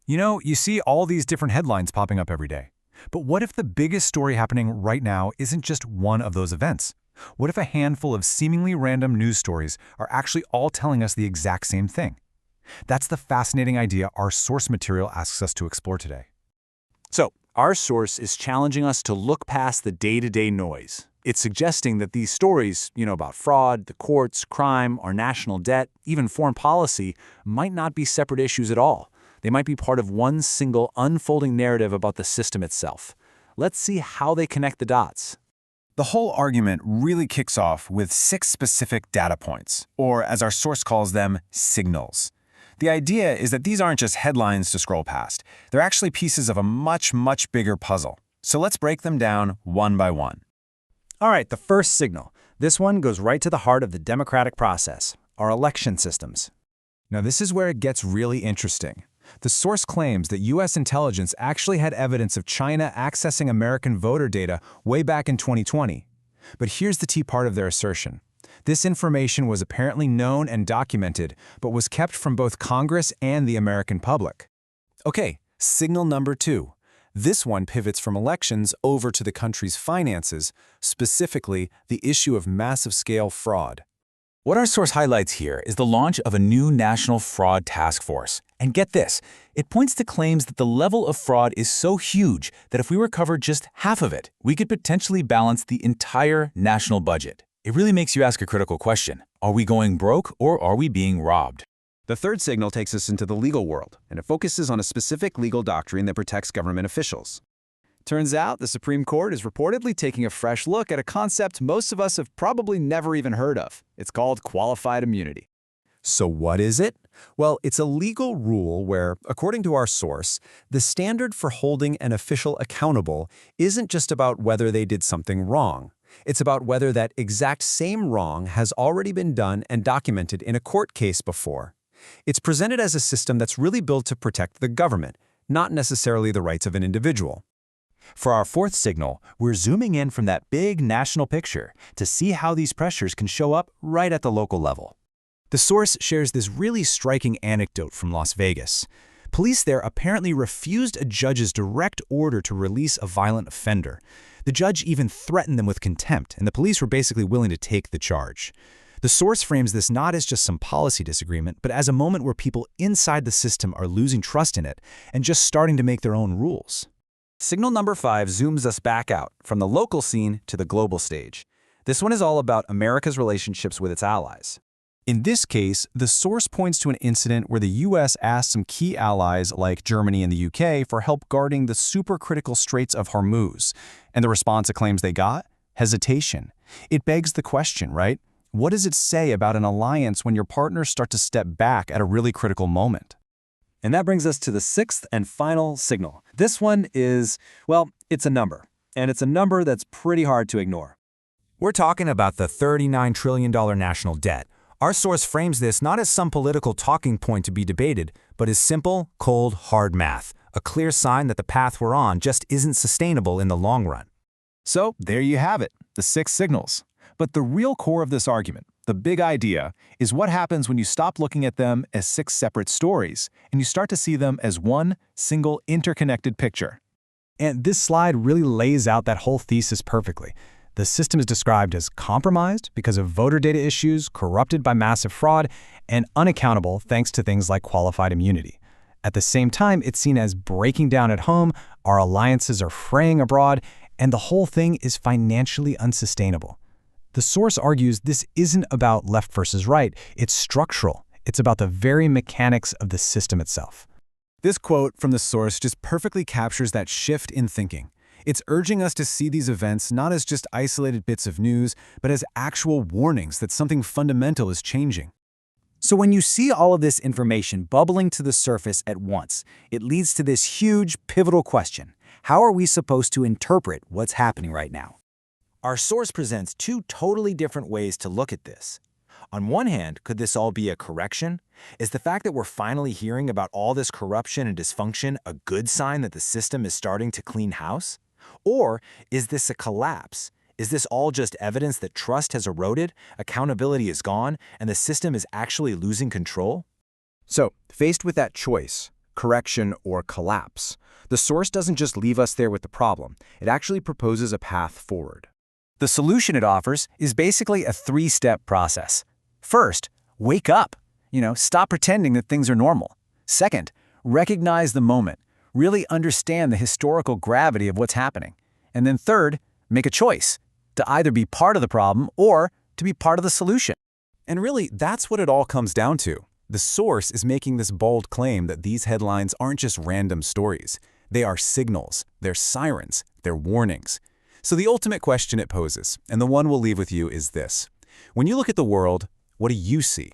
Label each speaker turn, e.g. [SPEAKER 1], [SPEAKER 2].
[SPEAKER 1] You see all these different headlines popping up every day. But what if the biggest story happening right now isn't just one of those events? What if a handful of seemingly random news stories are actually all telling us the exact same thing? That's the fascinating idea our source material asks us to explore today.
[SPEAKER 2] So, our source is challenging us to look past the day-to-day noise. It's suggesting that these stories, about fraud, the courts, crime, our national debt, even foreign policy, might not be separate issues at all. They might be part of one single unfolding narrative about the system itself. Let's see how they connect the dots.
[SPEAKER 1] The whole argument really kicks off with 6 specific data points, or as our source calls them, signals. The idea is that these aren't just headlines to scroll past. They're actually pieces of a much, much bigger puzzle. So let's break them down one by one.
[SPEAKER 3] All right, the first signal. This one goes right to the heart of the democratic process, our election systems.
[SPEAKER 1] Now, this is where it gets really interesting. The source claims that U.S. intelligence actually had evidence of China accessing American voter data way back in 2020. But here's the key part of their assertion. This information was apparently known and documented, but was kept from both Congress and the American public. Okay, signal number 2. This one pivots from elections over to the country's finances, specifically the issue of massive-scale fraud.
[SPEAKER 2] What our source highlights here is the launch of a new national fraud task force. And get this, it points to claims that the level of fraud is so huge that if we recovered just half of it, we could potentially balance the entire national budget. It really makes you ask a critical question. Are we going broke or are we being robbed?
[SPEAKER 4] The third signal takes us into the legal world, and it focuses on a specific legal doctrine that protects government officials. Turns out the Supreme Court is reportedly taking a fresh look at a concept most of us have probably never even heard of. It's called qualified immunity.
[SPEAKER 1] So what is it? Well, it's a legal rule where, according to our source, the standard for holding an official accountable isn't just about whether they did something wrong. It's about whether that exact same wrong has already been done and documented in a court case before. It's presented as a system that's really built to protect the government, not necessarily the rights of an individual.
[SPEAKER 3] For our fourth signal, we're zooming in from that big national picture to see how these pressures can show up right at the local level.
[SPEAKER 1] The source shares this really striking anecdote from Las Vegas. Police there apparently refused a judge's direct order to release a violent offender. The judge even threatened them with contempt, and the police were basically willing to take the charge. The source frames this not as just some policy disagreement, but as a moment where people inside the system are losing trust in it and just starting to make their own rules.
[SPEAKER 4] Signal number 5 zooms us back out from the local scene to the global stage. This one is all about America's relationships with its allies.
[SPEAKER 1] In this case, the source points to an incident where the U.S. asked some key allies like Germany and the U.K. for help guarding the supercritical Straits of Hormuz. And the response it claims they got? Hesitation. It begs the question, right? What does it say about an alliance when your partners start to step back at a really critical moment?
[SPEAKER 4] And that brings us to the 6th and final signal. This one is, well, it's a number. And it's a number that's pretty hard to ignore.
[SPEAKER 3] We're talking about the $39 trillion national debt. Our source frames this not as some political talking point to be debated, but as simple, cold, hard math, a clear sign that the path we're on just isn't sustainable in the long run.
[SPEAKER 1] So there you have it, the 6 signals. But the real core of this argument, the big idea, is what happens when you stop looking at them as 6 separate stories and you start to see them as one single interconnected picture. And this slide really lays out that whole thesis perfectly. The system is described as compromised because of voter data issues, corrupted by massive fraud, and unaccountable thanks to things like qualified immunity. At the same time, it's seen as breaking down at home, our alliances are fraying abroad, and the whole thing is financially unsustainable. The source argues this isn't about left versus right, it's structural. It's about the very mechanics of the system itself. This quote from the source just perfectly captures that shift in thinking. It's urging us to see these events not as just isolated bits of news, but as actual warnings that something fundamental is changing.
[SPEAKER 3] So when you see all of this information bubbling to the surface at once, it leads to this huge, pivotal question. How are we supposed to interpret what's happening right now? Our source presents 2 totally different ways to look at this. On one hand, could this all be a correction? Is the fact that we're finally hearing about all this corruption and dysfunction a good sign that the system is starting to clean house? Or is this a collapse? Is this all just evidence that trust has eroded, accountability is gone, and the system is actually losing control?
[SPEAKER 1] So, faced with that choice,
[SPEAKER 5] correction, or collapse. The source doesn't just leave us there with the problem. It actually proposes a path forward.
[SPEAKER 3] The solution it offers is basically a three-step process. First, wake up. Stop pretending that things are normal. Second, recognize the moment. Really understand the historical gravity of what's happening. And then third, make a choice to either be part of the problem or to be part of the solution.
[SPEAKER 2] And really, that's what it all comes down to. The source is making this bold claim that these headlines aren't just random stories. They are signals, they're sirens, they're warnings. So the ultimate question it poses, and the one we'll leave with you, is this. When you look at the world, what do you see?